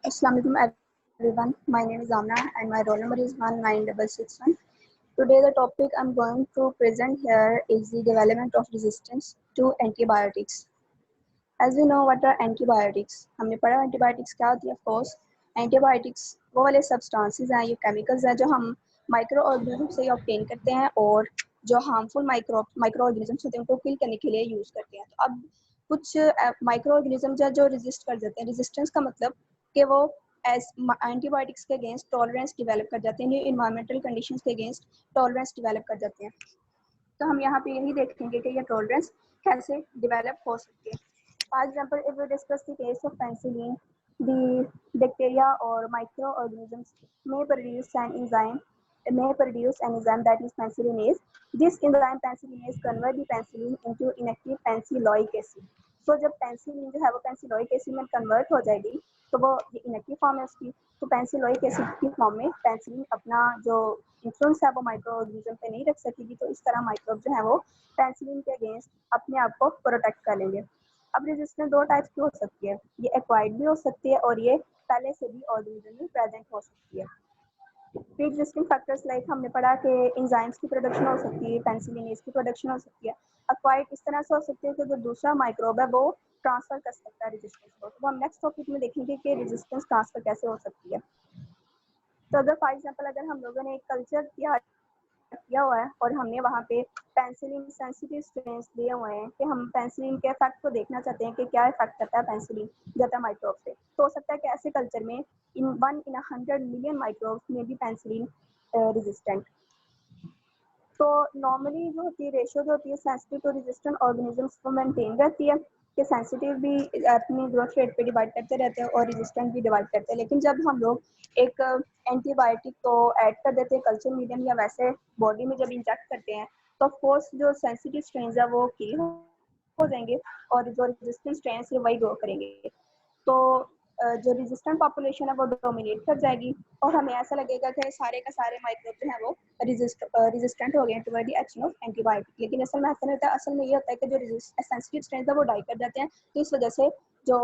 Assalamu alaikum everyone. My name is Amna and my roll number is 19661. Today the topic I'm going to present here is the development of resistance to antibiotics. As we know what are antibiotics, हमने पढ़ा antibiotics क्या होती है. Of course, antibiotics वो वाले substances हैं, ये chemicals हैं जो हम microorganisms से obtain करते हैं और जो harmful microorganisms होते हैं उनको kill करने के लिए use करते हैं. तो अब कुछ microorganisms जो resist कर जाते हैं. Resistance का मतलब कि वो एंटीबायोटिक्स के अगेंस्ट टॉलरेंस डेवलप कर जाते हैं, न्यू इन्वायरमेंटल कंडीशंस के अगेंस्ट टॉलरेंस डेवलप कर जाते हैं. तो हम यहाँ पे यही देखेंगे कि ये टॉलरेंस कैसे डेवलप हो सकती है. For example, if we discuss the case of penicillin, the bacteria और microorganisms may produce an enzyme that is penicillinase. This enzyme penicillinase convert the penicillin into inactive penicilloic acid. तो जब penicillin जो है वो पेंसिलोइक acid में convert हो जाएगी तो वो ये इनएक्टिव फॉर्म है उसकी. तो पेंसिलोइक एसिड की फॉर्म में पेंसिलिन अपना जो इन्फ्लुएंस है वो माइक्रोऑर्गेनिज्म पे नहीं रख सकेगी. तो इस तरह माइक्रोब जो है वो पेंसिलिन के अगेंस्ट अपने आप को प्रोटेक्ट कर लेंगे. अब रेजिस्टेंस दो टाइप्स की हो सकती है, ये एक्वायर्ड भी हो सकती है और ये पहले से भी ऑर्गेनिज्म में प्रेजेंट हो सकती है. प्री एग्जिस्टिंग फैक्टर्स लाइक हमने पढ़ा कि एंजाइम्स की प्रोडक्शन हो सकती है, पेनिसिलिनेज की प्रोडक्शन हो सकती है. एक्वायर्ड इस तरह से हो सकती है कि जो दूसरा माइक्रोब है वो ट्रांसफर कर सकता है रेजिस्टेंस को. तो हम नेक्स्ट टॉपिक में देखेंगे कि रेजिस्टेंस ट्रांसफर कैसे हो सकती है. तो अगर फॉर एग्जांपल अगर हम लोगों ने एक कल्चर किया हुआ है और हमने वहाँ पे पेंसिलिन सेंसिटिव स्ट्रेन्स लिए हुए हैं कि हम पेंसिलिन के इफेक्ट को देखना चाहते हैं कि क्या इफेक्ट करता है पेंसिलिन ज्यादा माइक्रोब से. तो हो सकता है कि ऐसे कल्चर में इन 1 in 100 million माइक्रोब्स में भी पेंसिलिन रेजिस्टेंट. तो नॉर्मली जो होती है रेशियो जो होती है सेंसिटिव टू रेजिस्टेंट ऑर्गेनिजम्स को मेंटेन रहती है कि सेंसिटिव भी अपनी ग्रोथ रेट पे डिवाइड करते रहते हैं और रेजिस्टेंट भी डिवाइड करते हैं. लेकिन जब हम लोग एक एंटीबायोटिक को ऐड कर देते हैं कल्चर मीडियम या वैसे बॉडी में जब इंजेक्ट करते हैं तो ऑफकोर्स जो सेंसिटिव स्ट्रेन्स है वो किल हो जाएंगे और जो रेजिस्टेंट स्ट्रेन्स है वही ग्रो करेंगे. तो जो रेजिस्टेंट पॉपुलेशन है वो डोमिनेट कर जाएगी और हमें ऐसा लगेगा कि सारे का सारे माइक्रोब जो है वो रेजिस्टेंट हो गए toward the action of antibiotic. लेकिन असल में ऐसा नहीं होता. असल में ये होता है कि जो सेंसिटिव स्ट्रेन्स है वो डाई कर जाते हैं. तो इस वजह से जो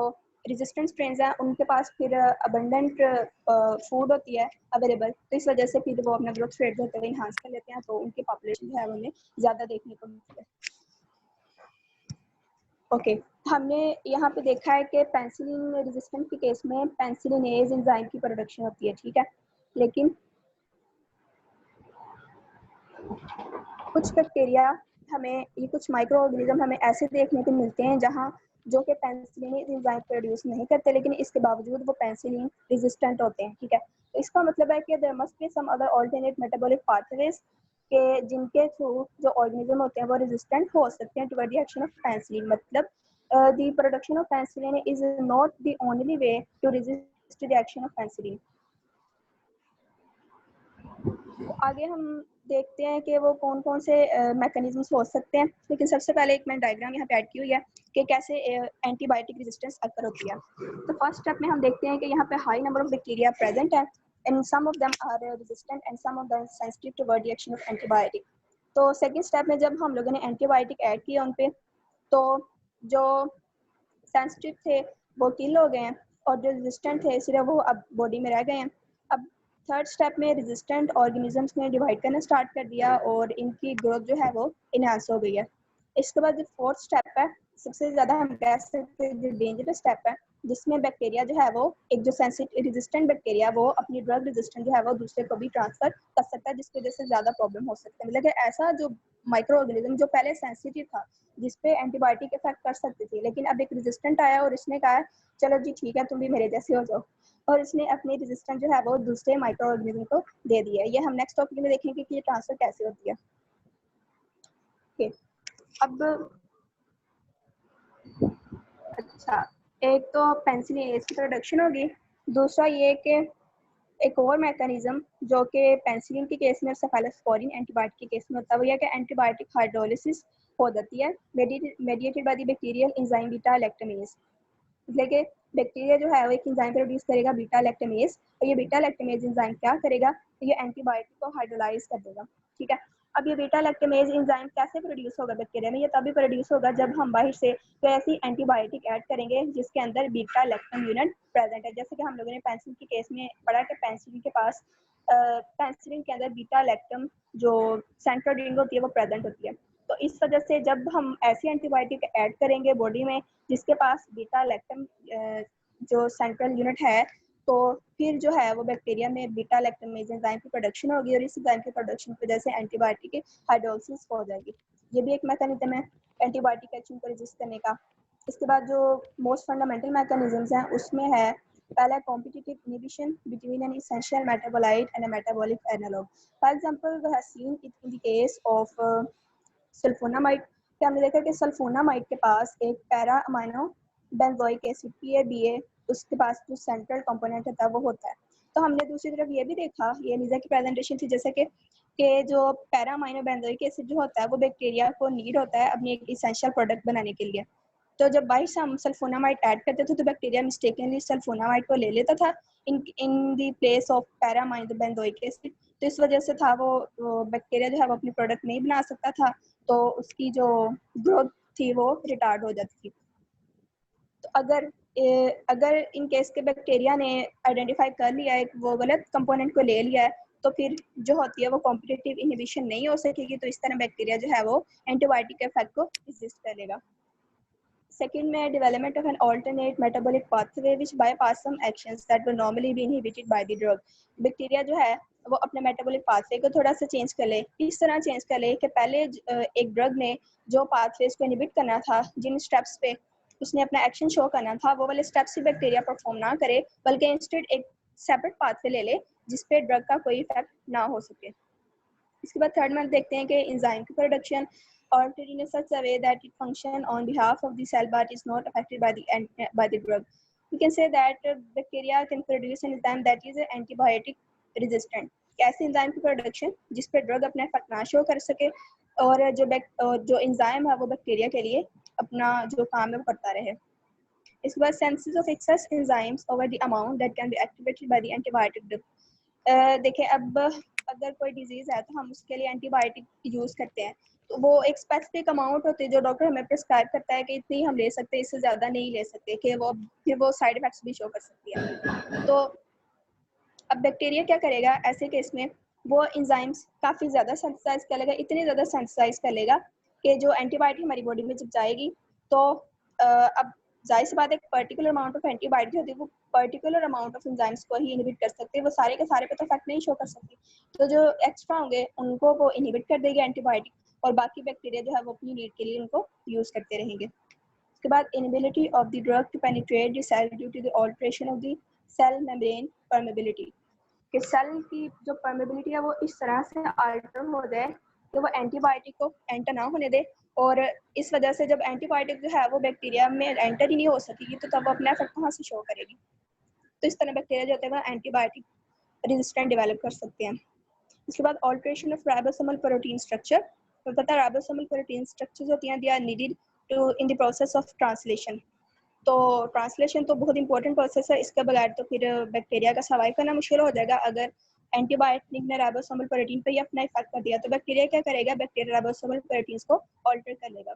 रेजिस्टेंट स्ट्रेन्स हैं उनके पास फिर अबंडेंट फूड होती है अवेलेबल. तो इस वजह से फिर वो अपना ग्रोथ रेट जो होता है इन्हांस कर लेते हैं. तो उनकी पॉपुलेशन जो है उन्हें ज़्यादा देखने को मिलती है. ओके, हमने यहाँ पे देखा है कि पेनिसिलिन रेजिस्टेंट के केस में पेनिसिलिनेज एंजाइम की प्रोडक्शन होती है, ठीक है. लेकिन कुछ बैक्टीरिया हमें ये कुछ माइक्रो ऑर्गेनिज्म हमें ऐसे देखने को मिलते हैं जहाँ जो कि पेनिसिलिन एंजाइम प्रोड्यूस नहीं करते लेकिन इसके बावजूद वो पेनिसिलिन रेजिस्टेंट होते हैं, ठीक है. तो इसका मतलब है कि there must be some other alternate metabolic pathways के जिनके थ्रू जो ऑर्गेनिज्म होते हैं वो रेजिस्टेंट हो सकते हैं toward the action of penicillin. मतलब the production of penicillin is not the only way to resist the action of penicillin. आगे हम देखते हैं कि वो कौन कौन से मैकेनिज्म्स हो सकते हैं. लेकिन सबसे पहले एक मैंने डायग्राम यहाँ पे ऐड की हुई है कि कैसे एंटीबायोटिक रेजिस्टेंस अकर होती है. तो फर्स्ट स्टेप में हम देखते हैं कि यहाँ पे high number of bacteria present है and some of them are resistant and some of them sensitive toward the action of antibiotic. तो सेकंड स्टेप में जब हम लोगों ने एंटीबायोटिक ऐड किया उन पे तो जो सेंसिटिव थे वो किल हो गए हैं और जो रेजिस्टेंट थे सिर्फ वो अब बॉडी में रह गए हैं. अब थर्ड स्टेप में रेजिस्टेंट ऑर्गेनिजम्स ने डिवाइड करना स्टार्ट कर दिया और इनकी ग्रोथ जो है वो इनहांस हो गई है. इसके बाद जो फोर्थ स्टेप है सबसे ज़्यादा हम कह सकते हैं जो डेंजरस स्टेप है जिसमें बैक्टीरिया जो है वो एक जो सेंसिटिव रेजिस्टेंट बैक्टीरिया वो अपनी ड्रग रेजिस्टेंट जो है वो दूसरे को भी ट्रांसफर कर सकता है जिसकी वजह से ज़्यादा प्रॉब्लम हो सकती है. मतलब कि ऐसा जो माइक्रो ऑर्गेनिज्म जो पहले सेंसिटिव था जिस पे एंटीबायोटिक इफेक्ट कर सकती थी लेकिन अब एक रेजिस्टेंट आया और इसने कहा चलो जी ठीक है तुम भी मेरे जैसे हो जाओ और इसने अपनी रेजिस्टेंस जो है वो दूसरे माइक्रो ऑर्गेनिज्म को दे दिया है. ये हम नेक्स्ट टॉपिक में देखेंगे कि ये ट्रांसफर कैसे होती है. अब अच्छा, एक तो पेनिसिलिन की प्रोडक्शन होगी, दूसरा ये कि एक और मैकेनिज्म जो कि पेनिसिलिन के केस में सेफेलोस्पोरिन एंटीबायोटिक के केस में होता है वो यह कि एंटीबायोटिक हाइड्रोलिसिस हो जाती है mediated by the bacterial enzyme beta lactamase. इसलिए कि बैक्टीरिया जो है वो एक एंजाइम प्रोड्यूस करेगा बीटा लैक्टामेज और ये बीटा लैक्टामेज एंजाइम क्या करेगा तो ये एंटीबायोटिक को हाइड्रोलाइज कर देगा, ठीक है. अब ये बीटा लैक्टेमेज एंजाइम कैसे प्रोड्यूस होगा बैक्टीरिया में? ये तभी प्रोड्यूस होगा जब हम बाहर से कोई ऐसी एंटीबायोटिक ऐड करेंगे जिसके अंदर बीटा लैक्टम यूनिट प्रेजेंट है। जैसे कि हम लोगों ने पेंसिलिन के केस में पढ़ा कि पेंसिलिन के पास पेंसिलिन के अंदर बीटा लैक्टम जो सेंट्रल रिंग होती है वो प्रेजेंट होती है। तो इस वजह से जब हम ऐसी एंटीबायोटिक ऐड करेंगे बॉडी में जिसके पास बीटा लैक्टम जो सेंट्रल यूनिट है, तो फिर जो है वो बैक्टीरिया में बीटा लैक्टमेज एंजाइम की प्रोडक्शन होगी और इस एंजाइम की प्रोडक्शन की वजह से एंटीबायोटिक की हाइड्रोलिसिस हो जाएगी। ये भी एक मैकेनिज्म है एंटीबायोटिक एक्शन को रेजिस्ट करने का। इसके बाद जो मोस्ट फंडामेंटल मैकेनिज्म्स हैं उसमें है पहला competitive inhibition between an essential metabolite and a metabolic analog. For example we have seen it in the case of sulphonamide कि हमने देखा कि सल्फोनामाइड के पास एक para amino benzoic acid PABA उसके पास जो सेंट्रल कंपोनेंट होता है वो होता है। तो हमने दूसरी तरफ ये भी देखा, ये नीजा की प्रेजेंटेशन थी, जैसे कि जो पैरा अमाइनो बेंजोइक एसिड जो होता है वो बैक्टीरिया को नीड होता है अपनी एक इसेंशियल प्रोडक्ट बनाने के लिए। तो जब बाहर से हम सल्फोनामाइड ऐड करते थे तो बैक्टीरिया मिस्टेकनली सल्फोनामाइड को ले लेता था in the place of para amino benzoic acid. तो इस वजह से था वो बैक्टीरिया जो है वो अपनी प्रोडक्ट नहीं बना सकता था, तो उसकी जो ग्रोथ थी वो रिटार्ड हो जाती थी। तो अगर इन केस के बैक्टीरिया ने आइडेंटिफाई कर लिया है वो गलत कंपोनेंट को ले लिया है, तो फिर जो होती है वो कॉम्पिटिटिव इनहिबिशन नहीं हो सकेगी। तो इस तरह बैक्टीरिया जो है वो एंटीबायोटिक के इफेक्ट को रेजिस्ट करेगा। सेकंड में development of an alternate metabolic pathway which bypass some actions that would normally be inhibited by the drug. Bacteria जो है वो अपने मेटाबॉलिक पाथवे को थोड़ा सा चेंज कर ले। इस तरह चेंज कर ले कि पहले एक ड्रग ने जो पाथवेज को इनहिबिट करना था, जिन स्टेप्स पे उसने अपना एक्शन शो करना था, वो वाले स्टेप्स से बैक्टीरिया परफॉर्म ना करे, बल्कि इंस्टेड एक सेपरेट पाथवे ले ले जिसपे ड्रग का कोई इफेक्ट ना हो सके। इसके बाद थर्ड में देखते हैं कि एंजाइम की production altered in such a way that it function on behalf of the cell but is not affected by the drug. We can say that bacteria can produce an enzyme that is antibiotic resistant. ऐसे enzyme की production जिस पे drug अपना effect ना show कर सके और जो एंजाइम है वो बैक्टीरिया के लिए अपना जो काम है वो करता रहे। इसके बाद synthesis of excess enzymes over the amount that can be activated by the antibiotic drug. देखिए, अब अगर कोई डिजीज़ है तो हम उसके लिए एंटीबायोटिक यूज़ करते हैं, तो वो एक स्पेसिफिक अमाउंट होती है जो डॉक्टर हमें प्रिस्क्राइब करता है कि इतनी हम ले सकते हैं, इससे ज़्यादा नहीं ले सकते, कि वो फिर वो साइड इफेक्ट्स भी शो कर सकती है। तो अब बैक्टीरिया क्या करेगा ऐसे केस में, वो एंजाइम्स काफ़ी ज़्यादा सेंसिटाइज कर लेगा, इतनी ज़्यादा सेंसिटाइज कर लेगा कि जो एंटीबायोटिक हमारी बॉडी में जब जाएगी तो अब जाहिर सी बात है, एक पर्टिकुलर अमाउंट ऑफ एंटीबायोटिक होती है, वो पर्टिकुलर अमाउंट ऑफ एंजाइम्स को ही इनहिबिट कर सकते हैं, वो सारे के सारे पे तो इफेक्ट नहीं शो कर सकती। तो जो एक्स्ट्रा होंगे उनको वो इनहिबिट कर देगी एंटीबायोटिक, और बाकी बैक्टीरिया जो है वो अपनी नीड के लिए उनको यूज़ करते रहेंगे। उसके बाद inability of the drug to penetrate the cell due to the alteration of the cell membrane permeability, कि सेल की जो परमेबिलिटी है वो इस तरह से अल्टर हो जाए कि वो एंटीबायोटिक को एंटर ना होने दे, और इस वजह से जब एंटीबायोटिक जो है वो बैक्टीरिया में एंटर ही नहीं हो सकेगी तो तब वो अपना इफेक्ट कहाँ से शो करेगी। तो इस तरह बैक्टीरिया जो होते हैं वो एंटीबायोटिक रेजिस्टेंट डेवलप कर सकते हैं। इसके बाद alteration of ribosomal protein structure, तो पता है राइबोसोमल प्रोटीन स्ट्रक्चर्स होती हैं, they are needed to in the process of translation. तो ट्रांसलेशन तो बहुत इंपॉर्टेंट प्रोसेस है, इसके बगैर तो फिर बैक्टीरिया का सर्वाइव करना मुश्किल हो जाएगा। अगर एंटीबायोटिक ने राइबोसोमल प्रोटीन पे ही अपना इफेक्ट कर दिया तो बैक्टीरिया क्या करेगा, बैक्टीरिया राइबोसोमल प्रोटीन्स को ऑल्टर कर लेगा।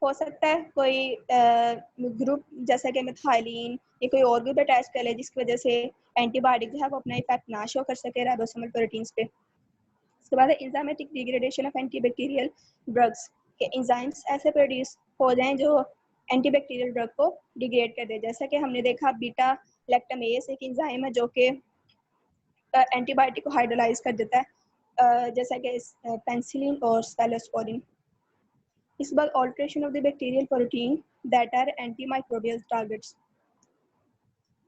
हो सकता है कोई ग्रुप जैसा कि मिथाइलिन या कोई और ग्रुप अटैच कर ले जिसकी वजह से एंटीबायोटिक जो है वो अपना इफेक्ट ना शो कर सके राइबोसोमल प्रोटीन्स पे। उसके बाद enzymatic degradation of antibacterial drugs, के एंजाइम्स ऐसे प्रोड्यूस हो जाएं जो एंटीबैक्टीरियल ड्रग को डिग्रेड कर दे। जैसा कि हमने देखा बीटा लैक्टामेज एक एंजाइम है जो कि एंटीबायोटिक को हाइड्रोलाइज कर देता है, जैसा कि पेनिसिलिन और सेफलोस्पोरिन। इसके बाद alteration of the bacterial protein that are antimicrobial targets,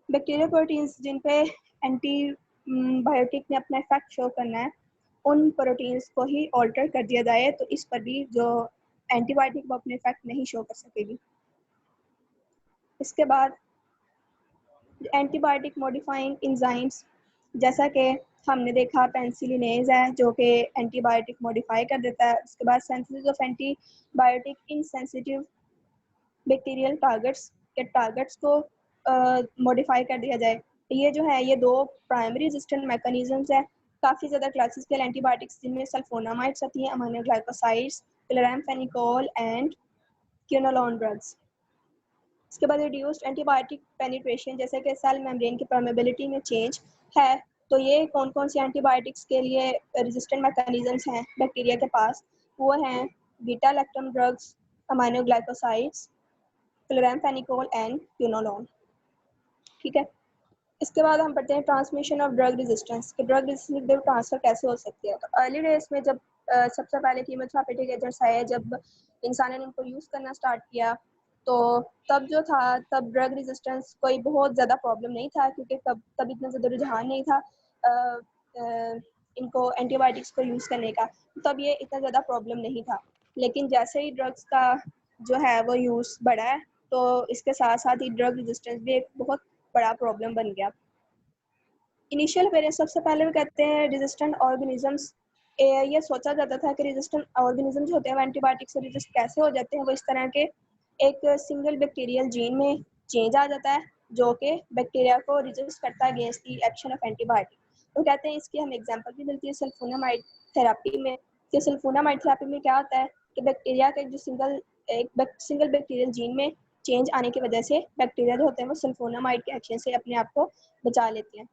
bacterial proteins जिन पे एंटीबायोटिक ने अपना इफेक्ट शो करना है उन प्रोटीन्स को ही ऑल्टर कर दिया जाए, तो इस पर भी जो एंटीबायोटिक वो अपने इफेक्ट नहीं शो कर सकेगी। इसके बाद एंटीबायोटिक मॉडिफाइंग एंजाइम्स, जैसा कि हमने देखा पेनिसिलिनेज है जो कि एंटीबायोटिक मॉडिफाई कर देता है। उसके बाद synthesis of antibiotic in sensitive bacterial targets के टारगेट्स को मॉडिफाई कर दिया जाए। ये जो है ये दो प्राइमरी रेजिस्टेंट मैकेनिज्म्स है। काफ़ी ज़्यादा क्लासिकल एंटीबायोटिक्स जिनमें सल्फोनामाइड्स आती हैं, aminoglycosides, chloramphenicol and quinolone drugs. इसके बाद रिड्यूस्ड एंटीबायोटिक पेनिट्रेशन, जैसे कि सेल मेम्ब्रेन की परमेबिलिटी में चेंज है। तो ये कौन कौन सी एंटीबायोटिक्स के लिए रेजिस्टेंट मैकेनिज्म्स हैं बैक्टीरिया के पास, वो हैं beta lactam drugs, aminoglycosides, chloramphenicol and quinolone. ठीक है, इसके बाद हम पढ़ते हैं ट्रांसमिशन ऑफ ड्रग रेजिस्टेंस, कि ड्रग रेजिस्टेंस ट्रांसफर कैसे हो सकती है। तो अर्ली डेज में जब सबसे पहले कीमोथेरेपेटिक एजेंट्स आए, जब इंसान ने इनको यूज़ करना स्टार्ट किया, तो तब जो था तब ड्रग रेजिस्टेंस कोई बहुत ज़्यादा प्रॉब्लम नहीं था, क्योंकि तब इतना ज़्यादा रुझान नहीं था इनको एंटीबायोटिक्स को यूज़ करने का, तब ये इतना ज़्यादा प्रॉब्लम नहीं था। लेकिन जैसे ही ड्रग्स का जो है वो यूज़ बढ़ा है, तो इसके साथ साथ ही ड्रग रेजिस्टेंस भी एक बहुत बड़ा प्रॉब्लम बन गया। इनिशियल पेरेंट्स सबसे पहले वो कहते हैं रेजिस्टेंट ऑर्गेनिजम्स, ये सोचा जाता था कि रेजिस्टेंट ऑर्गेनिज्म जो होते हैं वो एंटीबायोटिक से रेजिस्ट कैसे हो जाते हैं। वो इस तरह के एक सिंगल बैक्टीरियल जीन में चेंज आ जाता है जो कि बैक्टीरिया को रेजिस्ट करता है against the action of antibiotic. तो कहते हैं इसकी हमें एग्जांपल भी मिलती है सल्फोनामाइड थेरेपी में, कि सल्फोनामाइड थेरेपी में क्या होता है कि बैक्टीरिया का जो सिंगल बैक्टीरियल जीन में चेंज आने की वजह से बैक्टीरिया जो होते हैं वो सल्फोनामाइड के एक्शन से अपने आप को बचा लेते हैं।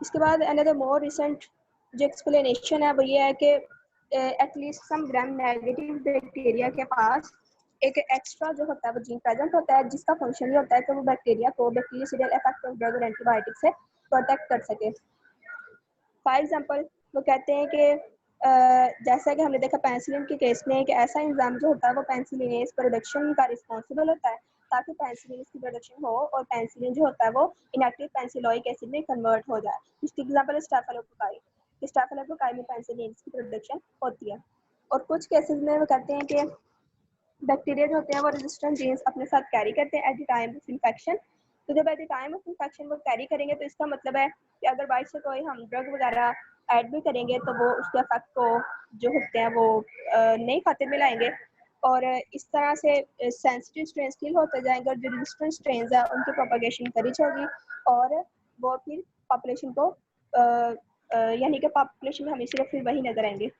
इसके बाद अनदर मोर रिसेंट जो एक्सप्लेनेशन है वो ये है कि at least some gram negative bacteria के पास एक एक्स्ट्रा जो होता है वो जीन प्रेजेंट होता है, जिसका फंक्शन ये होता है कि वो बैक्टीरिया को बैक्टीरियोसाइडल इफेक्ट ऑफ ड्रग और एंटीबायोटिक से प्रोटेक्ट कर सके। फॉर एग्जांपल वो कहते हैं कि जैसा कि हमने देखा पेंसिलिन के केस में, कि ऐसा एंजाइम जो होता है वो पेंसिलिनेज प्रोडक्शन का रिस्पॉन्सिबल होता है, ताकि पेंसिलिन की प्रोडक्शन हो और पेंसिलिन जो होता है वो इनएक्टिव पेंसिलोइक एसिड में कन्वर्ट हो जाए। इसकी एग्जांपल है स्टेफिलोकोकाई। स्टेफिलोकोकाई में पेंसिलिन की प्रोडक्शन होती है। और कुछ केसेस में वो कहते हैं कि बैक्टीरिया जो होते हैं वो रेजिस्टेंट जीन्स अपने साथ कैरी करते हैं at the time of infection. तो जब at the time of infection वो कैरी करेंगे, तो इसका मतलब है कि अगर बाई से कोई हम ड्रग वगैरह ऐड भी करेंगे तो वो उसके इफेक्ट को जो होते हैं वो नई खातिर में लाएंगे, और इस तरह से सेंसिटिव स्ट्रेन किल होते जाएंगे, और जो रेजिस्टेंट स्ट्रेन है उनकी प्रोपगेशन करीज होगी, और वो फिर पॉपुलेशन को यानी कि पॉपुलेशन में हमें सिर्फ फिर वही नजर आएंगे।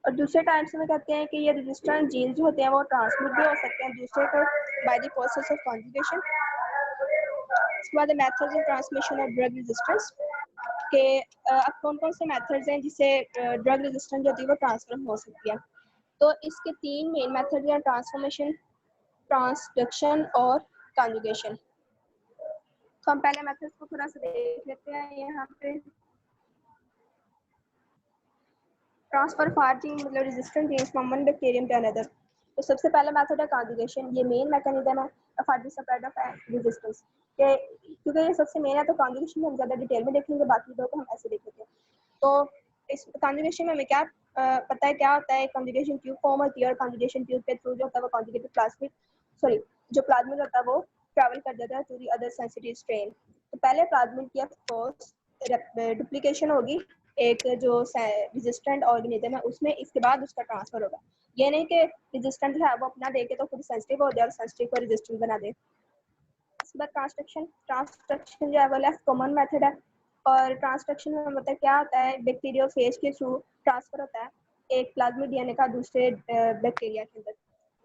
और दूसरे टाइम्स में कहते हैं कि ये रेजिस्टेंट जीन जो होते हैं वो ट्रांसमिट भी हो सकते हैं दूसरे को by the process of conjugation. इसके बाद methods of transmission of drug resistance, के अब कौन कौन से मेथड्स हैं जिससे ड्रग रेजिस्टेंस जो होती है वो ट्रांसफर हो सकती है। तो इसके तीन मेन मेथड हैं, ट्रांसफॉर्मेशन, ट्रांसडक्शन और कॉन्जुगेशन। तो हम पहले मेथड्स को थोड़ा सा देख लेते हैं। यहाँ पे ट्रांसफर फार जीन मतलब resistant genes from one bacterium to another. तो सबसे पहला मेथड है कॉन्जुगेशन, ये मेन मैकेनिज्म है for the spread of resistance, के क्योंकि ये सबसे मेन है तो कॉन्जुगेशन में हम ज़्यादा डिटेल में देखेंगे, बाकी दो को हम ऐसे देख लेते हैं। तो इस कॉन्जुगेशन में हमें क्या पता है क्या होता है, कॉन्जुगेशन ट्यूब फॉर्म होती है, और कॉन्जुगेशन ट्यूब के थ्रू जो होता है वो कॉन्जुगेटेड प्लाज्मिड जो प्लाज्मिड होता है वो ट्रैवल कर जाता है to the other sensitive strain. तो पहले प्लाज्मिड की ऑफकोर्स डुप्लीकेशन होगी एक जो रेजिस्टेंट ऑर्गेनिज्म है उसमें, इसके बाद उसका ट्रांसफर होगा। ये नहीं कि रेजिस्टेंट है वो अपना देके तो खुद सेंसिटिव हो जाए और सेंसिटिव को रेजिस्टेंट बना दे। इसके बाद ट्रांसडक्शन जो है वो लेफ्ट कॉमन मेथड है, और ट्रांसडक्शन में मतलब क्या होता है, बैक्टीरियोफेज के थ्रू ट्रांसफर होता है एक प्लाज्मिड डीएनए का दूसरे बैक्टीरिया के अंदर।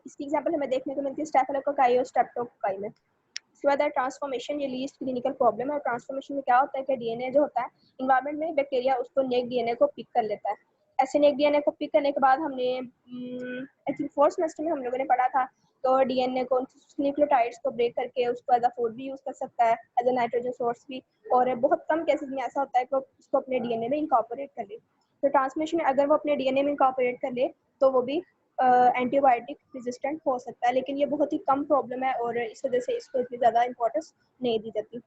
इसकी एग्जांपल हमें देखने को मिलती है स्टेफिलोकोकाई और स्ट्रेप्टोकोकाई में। इसके बाद ट्रांसफॉर्मेशन, ये लीस्ट क्लिनिकल प्रॉब्लम है। ट्रांसफॉर्मेशन में क्या होता है कि डीएनए जो होता है इन्वायरमेंट में बैक्टीरिया उसको नेक डीएनए को पिक कर लेता है। ऐसे नेक डीएनए को पिक करने के बाद हमने आई थिंक फोर्थ सेमेस्टर में हम लोगों ने पढ़ा था, तो डीएनए को न्यूक्लियोटाइड्स को ब्रेक करके उसको एज अ फूड भी यूज कर सकता है, एज अ नाइट्रोजन सोर्स भी, और बहुत कम केसेस में ऐसा होता है कि उसको अपने डीएनए में इनकॉर्पोरेट कर ले। तो ट्रांसमिशन में अगर वो अपने डीएनए में इनकॉर्पोरेट कर ले तो वो भी एंटीबायोटिक रेजिस्टेंट हो सकता है, लेकिन ये बहुत ही कम प्रॉब्लम है और इस वजह से इसको इतनी ज़्यादा इंपॉर्टेंस नहीं दी जाती।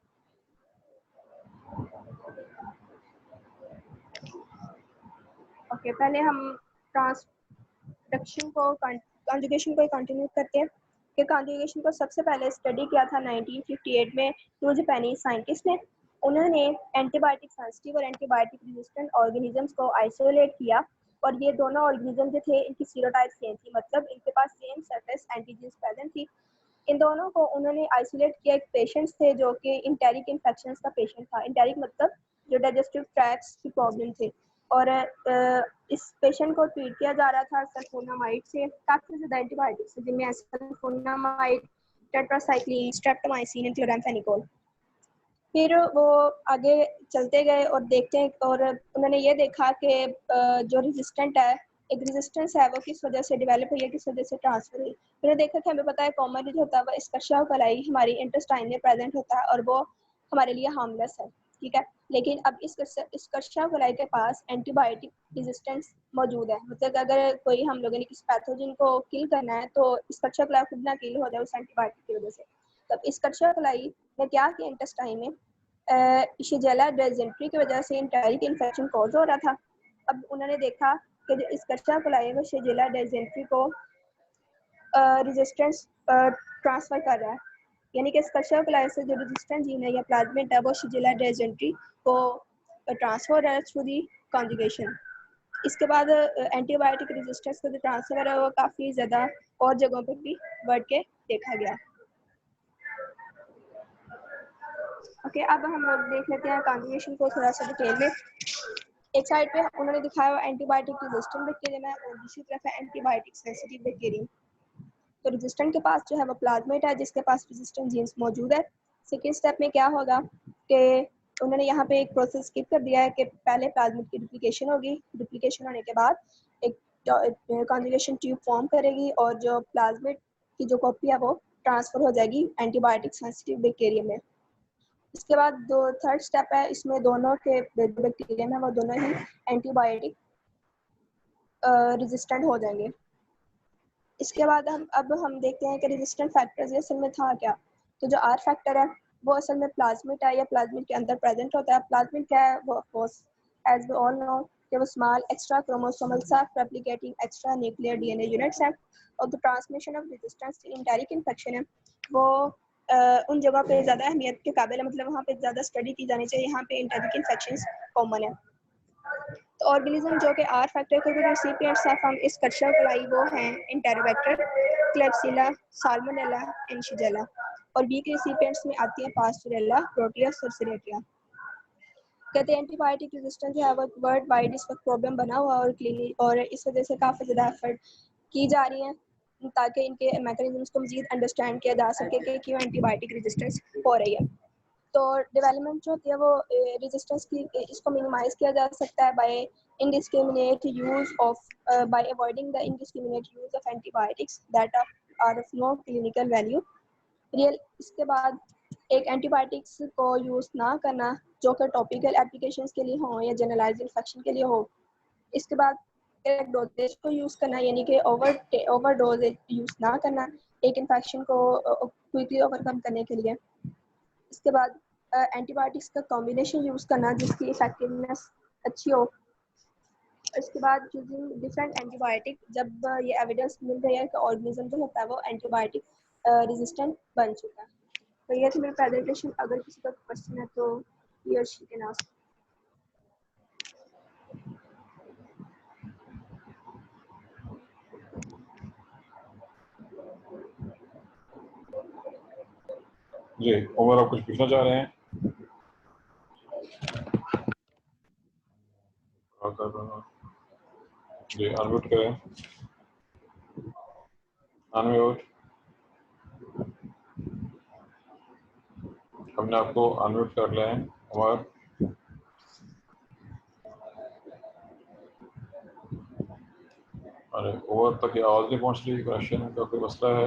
ओके, पहले हम ट्रांसडक्शन को कॉन्जुगेशन को कंटिन्यू करते हैं कि कॉन्जुगेशन को सबसे पहले स्टडी किया था 1958 में टू जापानीज साइंटिस्ट ने। उन्होंने एंटीबायोटिक सेंसिटिव और एंटीबायोटिक रेजिस्टेंट ऑर्गेनिजम्स को आइसोलेट किया, और ये दोनों ऑर्गेनिज्म जो थे इनकी सीरोटाइप सेम थी, मतलब इनके पास सेम सरफेस एंटीजन्स प्रेजेंट थी। इन दोनों को उन्होंने आइसोलेट किया। एक पेशेंट थे जो कि इंटेरिक इन्फेक्शन का पेशेंट था। इंटेरिक मतलब जो डाइजेस्टिव ट्रैक्ट्स की प्रॉब्लम थी, और इस पेशेंट को ट्रीट किया जा रहा था सल्फोनामाइड से, काफ़ी ज़्यादा एंटीबायोटिक्स जिनमें sulfonamide, tetracycline, streptomycin and chloramphenicol. फिर वो आगे चलते गए और देखते हैं, और उन्होंने ये देखा कि जो रेजिस्टेंट है, एक रेजिस्टेंस है, वो किस वजह से डेवलप हुई है, किस वजह से ट्रांसफर हुई। उन्होंने देखा कि हमें पता है कॉमनली जो होता है वो एस्कर्शिया कोलाई हमारी इंटेस्टाइन में प्रेजेंट होता है और वो हमारे लिए हार्मलेस है, ठीक है। लेकिन अब इस एस्कर्शिया कोलाई के पास एंटीबायोटिक रेजिस्टेंस मौजूद है, मतलब अगर कोई हम लोगों ने किसी पैथोजन को किल करना है तो एस्कर्शिया कोलाई खुद ना किल हो जाए उस एंटीबायोटिक की वजह से। तब एस्कर्शिया कोलाई ने क्या किया, इंटेस्टाइन में शिगेला डिसेंट्री की वजह से इंटेरिक इन्फेक्शन कॉज हो रहा था। अब उन्होंने देखा कि जो एस्कर्शिया कोलाई वो शिगेला डिसेंट्री को रेजिस्टेंस ट्रांसफर कर रहा है, यानी कि एस्कर्शिया कोलाई से जो रेजिस्टेंट जीन है या प्लाज्मिड है वो शिगेला डिसेंट्री को ट्रांसफर हो रहा है थ्रू दी कॉन्जुगेशन। इसके बाद एंटीबायोटिक रेजिस्टेंस का जो ट्रांसफर है वो काफ़ी ज़्यादा और जगहों पर भी बढ़ के देखा गया। ओके, अब हम लोग देख लेते हैं कॉन्जुगेशन को थोड़ा सा डिटेल में। एक साइड पे उन्होंने दिखाया हुआ एंटीबायोटिक रेजिस्टेंट बैक्टीरियम है और दूसरी तरफ है एंटीबायोटिक सेंसिटिव बैक्टीरियम। तो रेजिस्टेंट के पास जो है वो प्लाज्मिड है जिसके पास रेजिस्टेंट जीन्स मौजूद है। सेकेंड स्टेप में क्या होगा कि उन्होंने यहाँ पे एक प्रोसेस स्किप कर दिया है कि पहले प्लाज्मिड की डुप्लीकेशन होगी, डुप्लीकेशन होने के बाद एक कॉन्जुगेशन ट्यूब फॉर्म करेगी और जो प्लाज्मिड की जो कॉपी है वो ट्रांसफर हो जाएगी एंटीबायोटिक सेंसिटिव बैक्टीरियम में। इसके बाद दो थर्ड स्टेप है, इसमें दोनों के बैक्टीरियम है वो दोनों ही एंटीबायोटिक रेजिस्टेंट हो जाएंगे। इसके बाद हम देखते हैं कि रेजिस्टेंट फैक्टर्स असल में था क्या। तो जो आर फैक्टर है वो असल में प्लाज्मिड है या प्लाज्मिड के अंदर प्रेजेंट होता है। प्लाज्मिड क्या है, वो of course as we all know कि वो small extra chromosomal self replicating extra nuclear DNA units है, और the transmission of resistance to enteric infection है वो उन जगह पे ज़्यादा अहमियत के काबिल है, मतलब वहाँ पे ज़्यादा स्टडी की जानी चाहिए, यहाँ पे इंटेरिक इन्फेक्शंस कॉमन है। तो ऑर्गेनिज्म जो कि आर फैक्टर के रेसिपिएंट्स हैं फ्रॉम एस्कर्शिया कोलाई वो हैं एंटेरोबैक्टर, क्लेब्सिला, साल्मोनेला एंड शिगेला, और वीक रेसिपिएंट्स में आती हैं पास्टोरेला, प्रोटियस और सीरेटिया। कहते हैं एंटीबायोटिक रेजिस्टेंस जो है वो वर्ल्ड वाइड इस वक्त प्रॉब्लम बना हुआ और क्लिनिक, और इस वजह से काफ़ी ज़्यादा एफर्ट की जा रही हैं ताकि इनके मैकेनिज्म्स को मज़ीद अंडरस्टैंड किया जा सके कि क्यों एंटीबायोटिक रेजिस्टेंस हो रही है। तो डेवलपमेंट जो होती है वो रेजिस्टेंस की इसको मिनिमाइज किया जा सकता है bye indiscriminate use of by avoiding the indiscriminate use of antibiotics that are of no clinical value real। इसके बाद एक एंटीबायोटिक्स को यूज़ ना करना जो कि टॉपिकल एप्लीकेशंस के लिए हो या जनरलाइज इन्फेक्शन के लिए हो। इसके बाद एक डोजेज को यूज़ करना, यानी कि ओवर डोज यूज़ ना करना एक इन्फेक्शन को क्विकली ओवरकम करने के लिए। इसके बाद एंटीबायोटिक्स का कॉम्बिनेशन यूज़ करना जिसकी इफेक्टिवनेस अच्छी हो। इसके बाद यूजिंग डिफरेंट एंटीबायोटिक जब ये एविडेंस मिल रही है कि ऑर्गेनिज्म जो होता है वो एंटीबायोटिक रेजिस्टेंट बन चुका है। तो ये थी मेरी प्रेजेंटेशन, अगर किसी का क्वेश्चन है तो ही और शी कैन आस्क। जी उमर, आप कुछ पूछना चाह रहे हैं? जी अनम्यूट करें, अनम्यूट। हमने आपको अनम्यूट कर लिया है उमर। अरे उमर तक आवाज नहीं पहुंच रही, क्वेश्चन का कोई मसला है?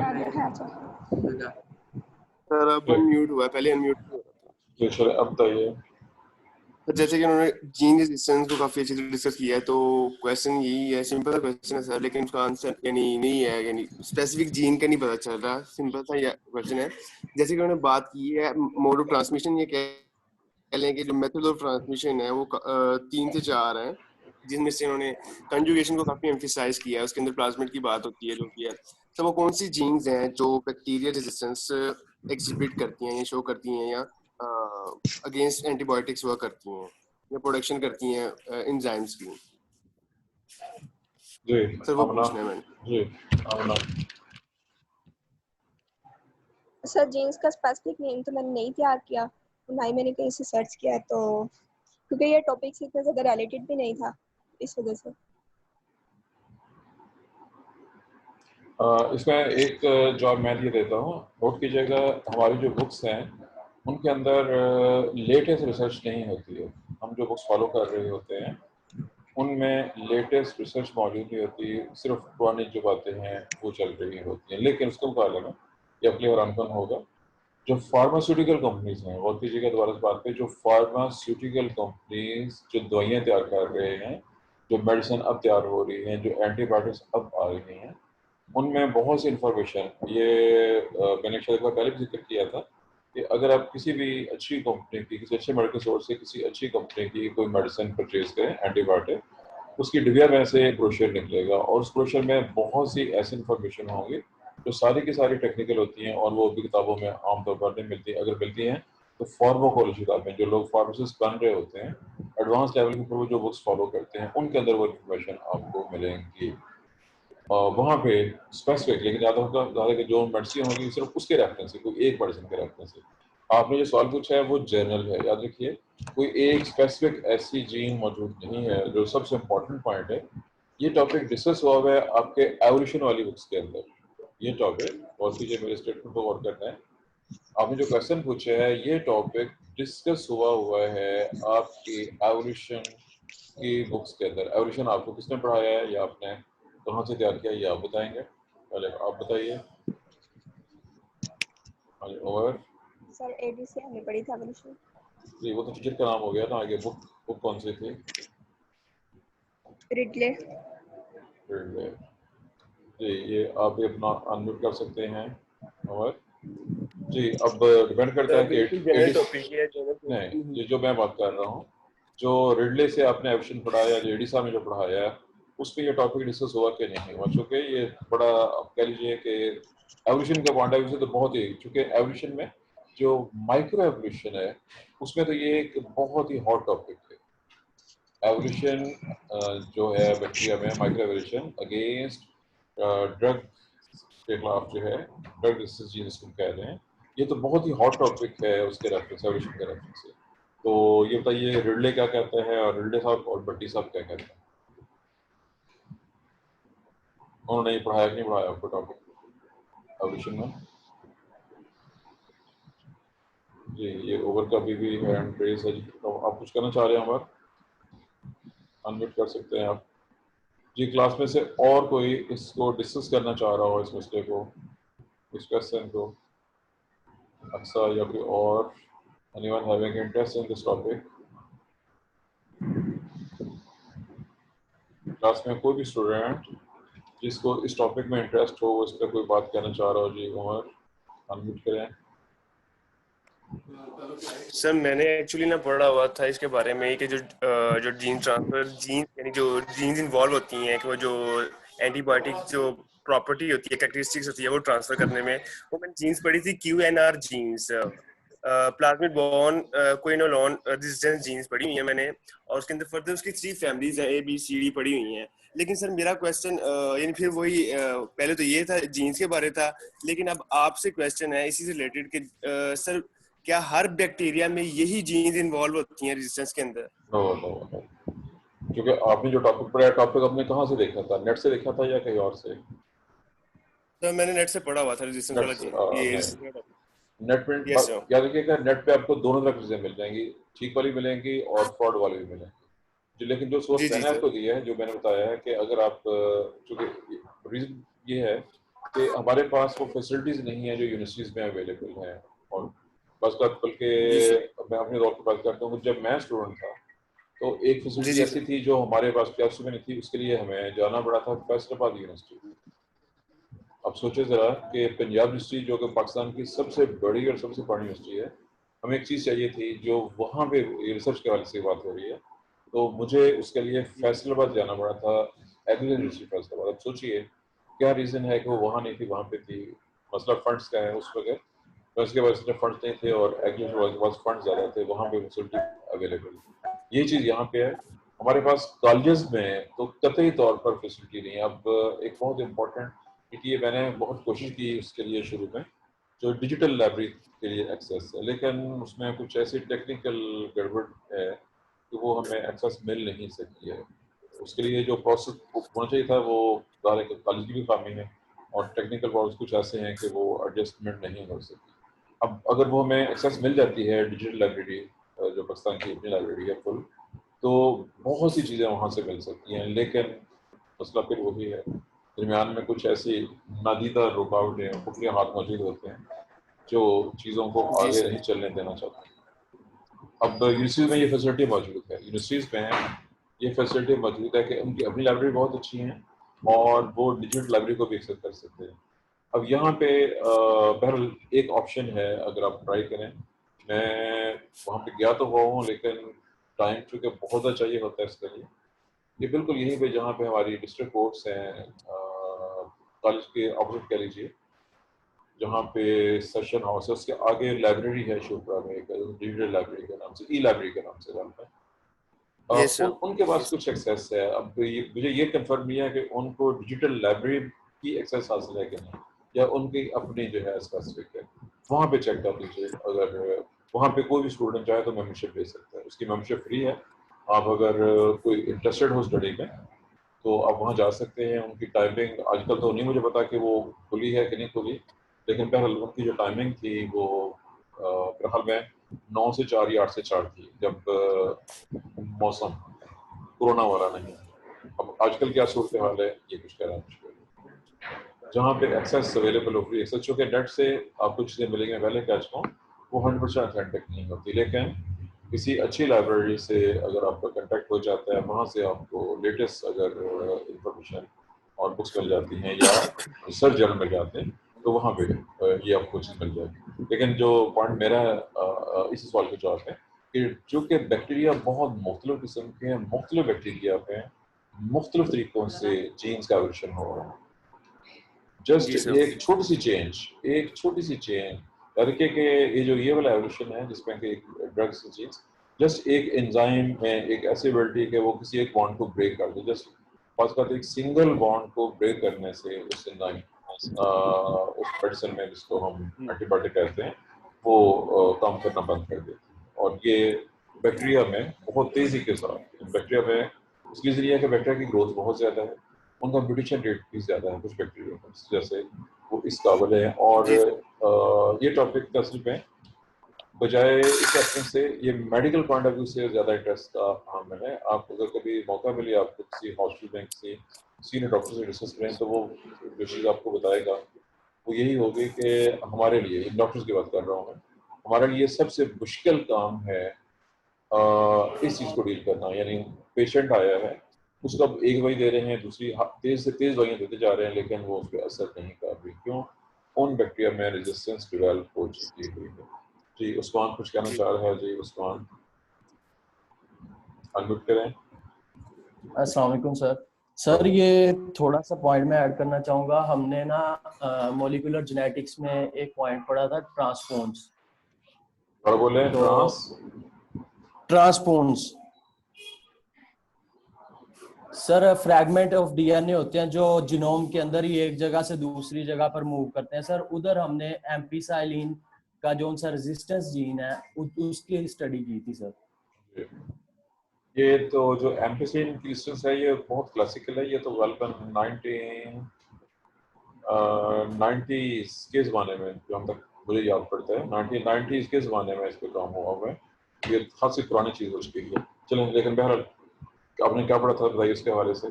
सर अब अनम्यूट हुआ, पहले अनम्यूट हुआ था। जी चलिए अब बताइए। तो जैसे कि उन्होंने जीन रेजिस्टेंस को काफी अच्छे से डिस्कस किया है, तो क्वेश्चन यही है, सिंपल क्वेश्चन है सर, लेकिन उसका आंसर यानी नहीं है, यानी स्पेसिफिक जीन का नहीं पता चल रहा। सिंपल सा क्वेश्चन है। जैसे कि उन्होंने बात की है मोड ऑफ ट्रांसमिशन, ये कह लें कि जो मेथड ऑफ ट्रांसमिशन है वो 3 से 4 है, जिनमें से उन्होंने कंजुगेशन को काफी एम्फसाइज किया है। उसके अंदर प्लाज्मिड की बात होती है जो कि है। तो वो कौन सी जीन्स हैं जो बैक्टीरियल रेजिस्टेंस एग्जिबिट करती हैं या शो करती हैं या अगेंस्ट एंटीबायोटिक्स वर्क करती हैं या प्रोडक्शन करती हैं एंजाइम्स की? जी सर वो पूछना है मैंने। जी आमना। सर जीन्स का स्पेसिफिक नेम तो मैंने नहीं तैयार किया, ना ही मैंने कहीं से सर्च किया, तो क्योंकि ये टॉपिक से इतना ज़्यादा रिलेटेड भी नहीं था, इस वजह से। इसमें एक जवाब मैं ये देता हूँ, नोट कीजिएगा हमारी जो बुक्स हैं उनके अंदर लेटेस्ट रिसर्च नहीं होती है। हम जो बुक्स फॉलो कर रहे होते हैं उनमें लेटेस्ट रिसर्च मौजूद नहीं होती, सिर्फ पुरानी जो बातें हैं वो चल रही होती हैं। लेकिन उसके मुकाबले में ये अपने और अनकन होगा, जो फार्मास्यूटिकल कंपनीज हैं, गौर कीजिएगा दोबारा इस बात पे, जो फार्मास्यूटिकल कंपनीज जो दवाइयाँ तैयार कर रहे हैं, जो मेडिसिन अब तैयार हो रही हैं, जो एंटीबायोटिक्स अब आ रही हैं, उनमें बहुत सी इंफॉर्मेशन, ये मैंने शायद एक बार पहले भी जिक्र किया था कि अगर आप किसी भी अच्छी कंपनी की, किसी अच्छे मेडिकल स्टोर से किसी अच्छी कंपनी की कोई मेडिसिन परचेज करें एंटीबायोटिक, उसकी डिबिया में से ब्रोशर निकलेगा और उस ब्रोशर में बहुत सी ऐसी इंफॉर्मेशन होंगी जो सारी की सारी टेक्निकल होती हैं और वो भी किताबों में आमतौर पर नहीं मिलती। अगर मिलती हैं तो फार्माकोलॉजी किताब में, जो लोग फार्मासिस्ट बन रहे होते हैं एडवांस लेवल के ऊपर वो जो बुक्स फॉलो करते हैं उनके अंदर वो इन्फॉर्मेशन आपको मिलेंगी। वहाँ पे स्पेसिफिक, लेकिन ज़्यादा कि जो मेडिसिन होगी सिर्फ उसके रेफरेंस से, कोई एक मेडिसिन के रेफरेंस से। आपने जो सवाल पूछा है वो जनरल है, याद रखिए कोई एक स्पेसिफिक ऐसी जीन मौजूद नहीं है। जो सबसे इम्पोर्टेंट पॉइंट है, ये टॉपिक डिस्कस हुआ है आपके एवोल्यूशन वाली बुक्स के अंदर। ये टॉपिक, और कीजिए मेरे स्टेटमेंट को गौर करना है, आपने जो क्वेश्चन पूछे है ये टॉपिक डिस्कस हुआ है आपकी एवोल्यूशन की बुक्स के अंदर। एवोल्यूशन आपको किसने पढ़ाया है या आपने कहाँ से तैयार किया, ये आप बताएंगे। पहले आप बताइए। और सर एबीसी हमने पढ़ी था एवोल्यूशन। जी, वो तो टीचर का नाम हो गया ना, आगे बुक बुक कौन सी थी? रिडले। रिडले। जी, ये आप भी अपना अनम्यूट कर सकते हैं। और जी, अब डिपेंड करता है कि बिल्कुल जनरल एडिस, टॉपिक है, जनरल। नहीं, ये जो मैं बात कर रहा हूँ, जो रिडले से आपने एवोल्यूशन पढ़ाया, जो एडी साहब ने जो पढ़ाया है, उस पर ये टॉपिक डिस्कस हुआ कि नहीं हुआ? चूँकि ये बड़ा, आप कह लीजिए कि एवोल्यूशन के पॉइंट ऑफ व्यू से तो बहुत ही, चूँकि एवोल्यूशन में जो माइक्रो एवोल्यूशन है उसमें तो ये एक बहुत ही हॉट टॉपिक है। एवोल्यूशन जो है बैक्टीरिया में, माइक्रो एवोल्यूशन अगेंस्ट ड्रग के खिलाफ जो है, ड्रग रेजिस्टेंस जीन जिसको कह रहे हैं, ये तो बहुत ही हॉट टॉपिक है उसके रेफरेंस, एवोल्यूशन के रेफरेंस से। तो ये बताइए रिडले क्या कहते हैं और रिडले साहब और बट्टी साहब क्या कहते हैं? उन्होंने ये पढ़ाया कि नहीं पढ़ाया आपको टॉपिक एवोल्यूशन में? जी, ये ओवर का भी हैंड रेज है जी। तो आप कुछ करना चाह रहे हैं हमारे, अनम्यूट कर सकते हैं आप जी। क्लास में से और कोई इसको डिस्कस करना चाह रहा हो, इस मसले को, इस क्वेश्चन को, अक्सर या कोई और, anyone having interest in this topic? Class में कोई भी स्टूडेंट जिसको इस टॉपिक में इंटरेस्ट हो, इस पर कोई बात कहना चाह रहा हो जी, उमर अनम्यूट करें। सर मैंने एक्चुअली ना पढ़ा हुआ था इसके बारे में कि जो जीन ट्रांसफर, जीन यानी जो जीन्स इन्वॉल्व होती हैं कि वो जो एंटीबायोटिक जो प्रॉपर्टी होती है, कैरेक्टरिस्टिक्स होती है वो ट्रांसफर करने में, वो मैंने जीन्स पढ़ी थी, QNR genes, plasmid borne quinolone resistance genes पढ़ी हुई है मैंने। और उसके अंदर फर्दर उसकी 3 फैमिलीज है, ABCD पढ़ी हुई हैं। लेकिन सर मेरा क्वेश्चन यानी फिर वही पहले तो ये था जीन्स के बारे था, लेकिन अब आपसे क्वेश्चन है इसी से रिलेटेड कि सर क्या हर बैक्टीरिया में यही जीन्स इन्वॉल्व होती हैं रेजिस्टेंस के अंदर? नो नो नो, क्योंकि आपने जो टॉपिक पढ़ा, टॉपिक आपने कहाँ से देखा था, नेट से देखा था या कहीं और से? तो मैंने नेट से पढ़ा हुआ था रेजिस्टेंस नेट वाला से, ये नहीं, नेट पे यस सर। याद रखिएगा, नेट पे आपको दोनों तरह की चीजें मिल जाएंगी, ठीक वाली मिलेंगी और फ्रॉड वाली भी मिलेंगी जी। लेकिन जो सोर्स जी जी मैंने सर। आपको दिया है, जो मैंने बताया है कि अगर आप, चूंकि रीजन ये है कि हमारे पास वो फैसिलिटीज नहीं है जो यूनिवर्सिटीज में अवेलेबल हैं। और बस बात, बल्कि जी सर। मैं अपने दौर की बात करता हूँ, जब मैं स्टूडेंट था तो एक जी फैसिलिटी जी ऐसी सर। थी जो हमारे पास क्लास में नहीं थी, उसके लिए हमें जाना पड़ा था फैसलाबाद यूनिवर्सिटी। अब सोचे जरा कि पंजाब यूनिवर्सिटी जो कि पाकिस्तान की सबसे बड़ी और सबसे पुरानी यूनिवर्सिटी है, हमें एक चीज़ चाहिए थी जो वहाँ पे रिसर्च के वाले से बात हो रही है, तो मुझे उसके लिए फैसलाबाद जाना पड़ा था, एग्रीकल्चर यूनिवर्सिटी फैसलाबाद। अब सोचिए क्या रीज़न है कि वो वहाँ नहीं थी, वहाँ पे थी। मसला फंड्स का है उस वक्त, तो इसके वजह से फंड्स नहीं थे और एग्रीकल्चर के पास फंड ज़्यादा थे, वहाँ पे फैसिलिटी अवेलेबल। ये चीज़ यहाँ पे है। हमारे पास कॉलेजेस में तो कतई तौर पर फैसिलिटी नहीं है। अब एक बहुत इम्पोर्टेंट, क्योंकि मैंने बहुत कोशिश की उसके लिए शुरू में, जो डिजिटल लाइब्रेरी के लिए एक्सेस है, लेकिन उसमें कुछ ऐसी टेक्निकल गड़बड़ है कि वो हमें एक्सेस मिल नहीं सकती है। उसके लिए जो प्रोसेस होना चाहिए था वो कॉलेज की भी खामी है, और टेक्निकल प्रॉब्लम्स कुछ ऐसे हैं कि वो एडजस्टमेंट नहीं हो सकती। अब अगर वो हमें एक्सेस मिल जाती है डिजिटल लाइब्रेरी, जो पाकिस्तान की अपनी लाइब्रेरी है फुल, तो बहुत सी चीज़ें वहाँ से मिल सकती हैं, लेकिन मसला फिर वही है, दरमियान में कुछ ऐसी नादीदा रुकावटें, खुफिया हाथ मौजूद होते हैं जो चीज़ों को जी आगे सर। नहीं चलने देना चाहते। अब यूनिवर्सिटीज़ में ये फैसिलिटी मौजूद है, यूनिवर्सिटीज़ में ये फैसिलिटी मौजूद है कि उनकी अपनी लाइब्रेरी बहुत अच्छी हैं और वो डिजिटल लाइब्रेरी को भी एक्सेस कर सकते हैं। अब यहाँ पे बहरहाल एक ऑप्शन है, अगर आप ट्राई करें। मैं वहाँ पे गया तो हुआ हूँ, लेकिन टाइम चूँकि बहुत ज़्यादा चाहिए होता है इसके लिए। ये बिल्कुल यहीं पे जहाँ पे हमारी डिस्ट्रिक्ट कोर्ट्स हैं, कॉलेज के ऑपोजिट कह लीजिए, जहाँ पे सेशन हाउस है, उसके आगे लाइब्रेरी है शुक्रा में, एक डिजिटल लाइब्रेरी के नाम से, ई लाइब्रेरी के नाम से जानते हैं। Yes sir. उनके पास कुछ एक्सेस है। अब ये मुझे ये कंफर्म नहीं है कि उनको डिजिटल लाइब्रेरी की एक्सेस हासिल है कि नहीं, या उनकी अपनी जो है स्पेसिफिक है। वहाँ पे चेक कर लीजिए, अगर वहाँ पे कोई भी स्टूडेंट चाहे तो मेंबरशिप ले सकता है, उसकी मेंबरशिप फ्री है। आप अगर कोई इंटरेस्टेड हो स्टडी में तो आप वहाँ जा सकते हैं। उनकी टाइमिंग आजकल तो नहीं मुझे पता कि वो खुली है कि नहीं खुली, लेकिन बहरहाल उनकी जो टाइमिंग थी वो बहरहाल में 9 से 4 या 8 से 4 थी, जब मौसम कोरोना वाला नहीं। अब आजकल क्या सूरत हाल है ये कुछ कहना मुश्किल है। जहाँ पे एक्सेस अवेलेबल हो, फ्री एक्सेस, चूँकि नेट से आपको चीज़ें मिलेंगी, पहले कह चुका हूँ, वो 100% ऑथेंटिक नहीं होती, लेकिन किसी अच्छी लाइब्रेरी से अगर आपका कांटेक्ट हो जाता है, वहाँ से आपको लेटेस्ट अगर इंफॉर्मेशन और बुक्स मिल जाती हैं या रिसर्च जर्नल मिल जाते हैं, तो वहाँ पे ये आपको चीज़ मिल जाएगी। लेकिन जो पॉइंट मेरा इस सवाल का जवाब है कि चूँकि बैक्टीरिया बहुत मुख्तलिफ किस्म के हैं, मुख्तलिफ बैक्टीरिया पे हैं, मुख्तलिफ तरीक़ों से जीन्स का एवोल्यूशन हो रहा है। जस्ट जी सर। एक छोटी सी चेंज, एक छोटी सी चेंज, करके कि ये वाला एवोल्यूशन है जिसमें कि ड्रग्स चीज, जस्ट एक एंजाइम में एक ऐसी एबिलिटी कि वो किसी एक बॉन्ड को ब्रेक कर दे, जस्ट पास का एक सिंगल बॉन्ड को ब्रेक करने से उस एंजाइम उस मेडिसिन में जिसको हम एंटीबायोटिक कहते हैं वो काम करना बंद कर देती है। और ये बैक्टीरिया में बहुत तेजी के साथ, बैक्टीरिया में इसलिए जरिए कि बैक्टीरिया की ग्रोथ बहुत ज़्यादा है, उनका म्यूटेशन रेट भी ज़्यादा है कुछ बैक्टीरिया का, जैसे वो इस काबिल है। और जी ये टॉपिक असल में बजाय इस एस्पेक्ट से ये मेडिकल पॉइंट ऑफ व्यू से ज़्यादा इंटरेस्ट का हमें है। आप अगर कभी मौका मिले आपको किसी हॉस्पिटल में किसी सीनियर डॉक्टर से डिस्कस करें, तो वो जो चीज़ आपको बताएगा वो यही होगी कि हमारे लिए, डॉक्टर्स की बात कर रहा हूँ मैं, हमारे लिए सबसे मुश्किल काम है इस चीज़ को डील करना। यानी पेशेंट आया है, उसको अब एक दवाई दे रहे हैं, दूसरी तेज से तेज दवाइयाँ देते जा रहे हैं, लेकिन वो उस पर असर नहीं कर रही। क्यों? उन बैक्टीरिया में रेजिस्टेंस डेवलप हो चुकी हुई है। जी उस्मान कुछ कहना जी। चाह रहा है। जी उस्मान अनम्यूट करें। अस्सलाम वालेकुम सर। हाँ, सर ये थोड़ा सा पॉइंट मैं ऐड करना चाहूँगा। हमने ना मॉलिक्यूलर जेनेटिक्स में एक पॉइंट पढ़ा था, ट्रांसपोन्स। और बोले तो ट्रांस सर फ्रैगमेंट ऑफ डीएनए होते हैं जो जीनोम के अंदर ही एक जगह से दूसरी जगह पर मूव करते हैं। सर उधर हमने एम्पिसाइलिन का जो उनका रेजिस्टेंस जीन है उसकी स्टडी की थी सर। ये तो जो एम्पिसिन की रेजिस्टेंस है ये बहुत क्लासिकल है। ये तो गलबन 1990s के ज़माने में, जो हम तक मुझे याद पड़ता है, 1990s के ज़माने में इस पर काम हुआ हुआ है। ये खासी पुरानी चीज़ हो चुकी है। चलें, लेकिन बहरहाल आपने क्या पढ़ा था बताइए उसके हवाले से।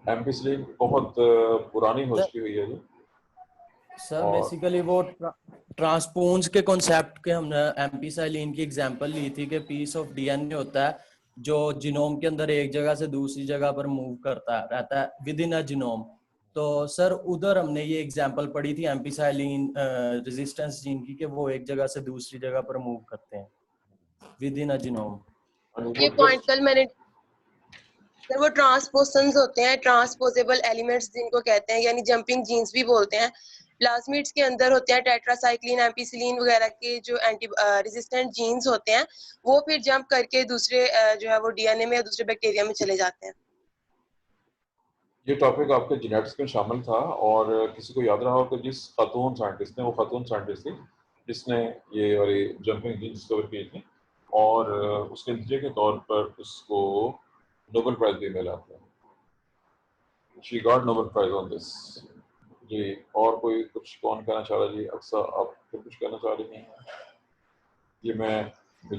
एम्पिसिलिन बहुत पुरानी हो चुकी हुई है जी। सर और बेसिकली वो ट्रांसपोन्स के कॉन्सेप्ट के हमने एम्पिसाइलिन की एग्जांपल ली थी कि पीस ऑफ डीएनए होता है जो जीनोम के अंदर एक जगह से दूसरी जगह पर मूव करता रहता है विद इन अ जीनोम। तो सर उधर हमने ये एग्जांपल पढ़ी थी एम्पिसाइलिन रेजिस्टेंस जीन की कि वो एक जगह से दूसरी जगह पर मूव करते हैं विद इन अ जीनोम। ये पॉइंट कल मैंने सर, वो ट्रांसपोसन्स होते हैं, ट्रांसपोजेबल एलिमेंट्स जिनको कहते हैं, यानी जंपिंग जीन्स भी बोलते हैं। प्लाज्मिड्स के अंदर होते हैं टेट्रासाइक्लिन, एम्पिसिलिन वगैरह के जो एंटी रेजिस्टेंट जीन्स होते हैं, वो फिर जंप करके दूसरे जो है वो डीएनए में या दूसरे बैक्टीरिया में चले जाते हैं। ये टॉपिक आपके जेनेटिक्स में शामिल था, और किसी को याद रहा हो कि जिस खातून साइंटिस्ट ने, वो खातून साइंटिस्ट थी जिसने ये वाली जंपिंग जीन डिस्कवर की थी और उसके नतीजे के तौर पर उसको नोबेल प्राइज भी मिला था। She got Nobel prize on this. जी, और कोई कुछ कौन कहना चाह रहा जी? अक्सर आप तो कुछ कहना चाह रही हैं? ये मैं जी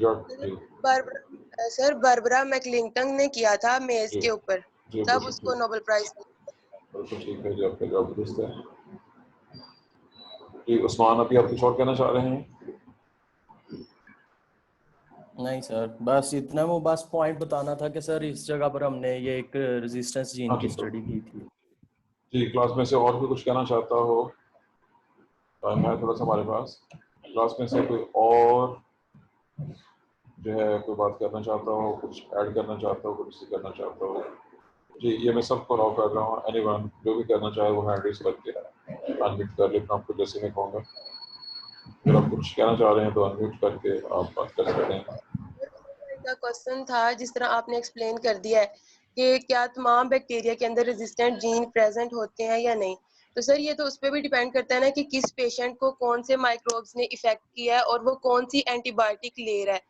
सर बारबरा मैकलिंगटन ने किया था मेज जी के ऊपर, जी तब बिल्कुल उसको ठीक, नोबेल प्राइज मिला। बिल्कुल ठीक है जी, आपका जवाब दुरुस्त है जी। उस्मान, अभी आप कुछ और कहना चाह रहे हैं? नहीं सर, बस इतना, वो बस पॉइंट बताना था कि सर इस जगह पर हमने ये एक रेजिस्टेंस जीन हाँ की जी सर स्टडी की थी। जी। क्लास में से और भी कुछ कहना चाहता हो? टाइम है थोड़ा सा हमारे पास। क्लास में से कोई और जो है कोई बात करना चाहता हो, कुछ ऐड करना चाहता हो, कुछ करना चाहता हो? जी, ये मैं सबको अलाउ कर रहा हूँ। एनीवन जो भी करना चाहे वो हैंड रेज करके अनम्यूट कर ले। आपको जैसे मैं कहूँगा, अगर आप कुछ कहना चाह रहे हैं तो अनम्यूट करके आप बात कर सकते हैं। का क्वेश्चन था, जिस तरह आपने एक्सप्लेन कर दिया है कि क्या तमाम बैक्टीरिया के अंदर रेजिस्टेंट जीन प्रेजेंट होते हैं या नहीं, तो सर ये तो उस पर भी डिपेंड करता है ना कि किस पेशेंट को कौन से माइक्रोब्स ने इफेक्ट किया है और वो कौन सी एंटीबायोटिक ले रहा है।